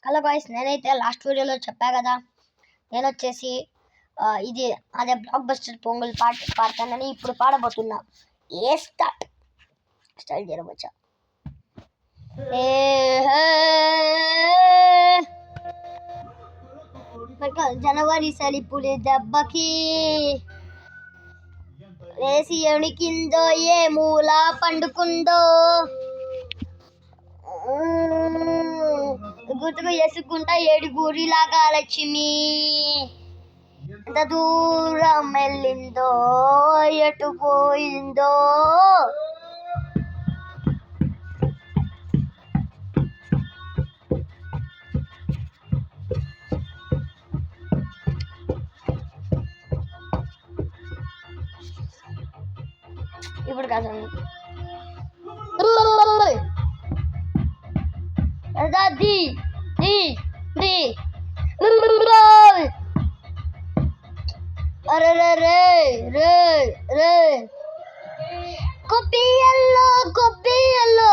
Hello guys, నేనైతే last వీడియోలో చెప్పా కదా, నేను వచ్చేసి ఇది అదే బ్లాక్ బస్టర్ పొంగల్ పాడతానని ఇప్పుడు పాడబోతున్నా. స్టార్ట్ చేయవచ్చా? జనవరి సలిపులి దెబ్బకి వేసి ఎణికిందో, ఏ మూల పండుకుందో, గుర్తుకు వేసుకుంటా ఏడుగురిలాగా లక్ష్మి ఎంత దూరం వెళ్ళిందో, ఎటు పోయిందో. ఇప్పుడు కాదు కొబ్బియల్లో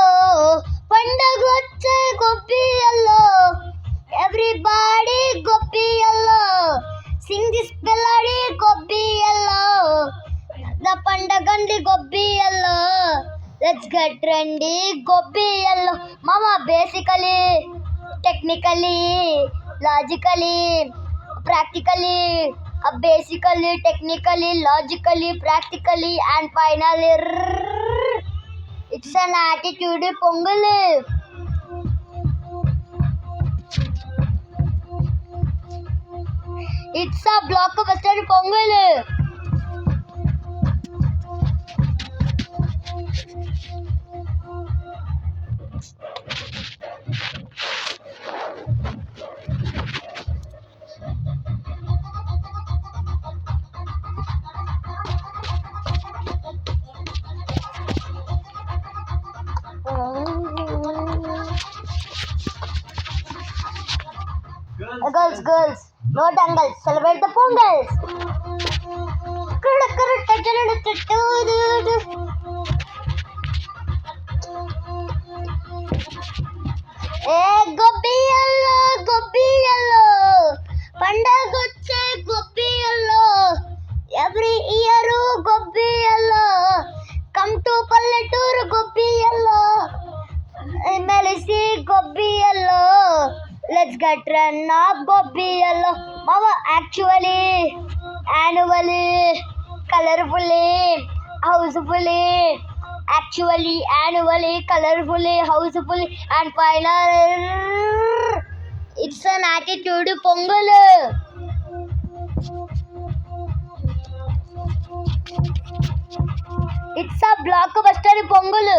పండగొచ్చే కొబ్బియల్లో, ఎవ్రీబాడీ కొబ్బియల్లో, సింగ్ దిస్ మెలోడీ కొబ్బియల్లో, ద పండగండి కొబ్బియల్లో, లెట్స్ గెట్ ట్రెండీ కొబ్బియల్లో. మామ basically, technically, logically, practically, basically, technically, logically, practically, and finally, it's an attitude pongal. It's a blockbuster pongal. Girls, no dangles, celebrate the pongals. గొబ్బియల్లో పండగొచ్చే గొబ్బియల్లో, every year గొబ్బియల్లో, come to పల్లెటూరు గొబ్బియల్లో, మెలిసి గొబ్బియల్లో, లెట్స్ గెట్ రన్ ఆఫ్ గొబ్బియల్లో. మామ actually, annually, colourfully, housefully, actually, annually, colorfully, housefully, and final, it's an attitude pongal. It's a blockbuster pongal.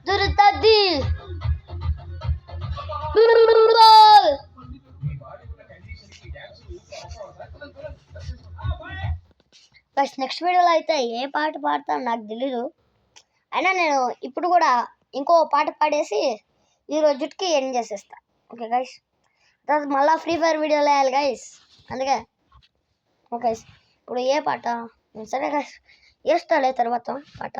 Durtadi next వీడియోలో అయితే ఏ పాట పాడతాను నాకు తెలీదు. అయినా నేను ఇప్పుడు కూడా ఇంకో పాట పాడేసి ఈ రోజుకి ఎండ్ చేసేస్తా. ఓకే గైస్, తర్వాత మళ్ళీ ఫ్రీ ఫైర్ వీడియోలో వేయాలి గైస్, అందుకే ఓకే. ఇప్పుడు ఏ పాట? సరే గైస్, వేస్తాలే తర్వాత పాట.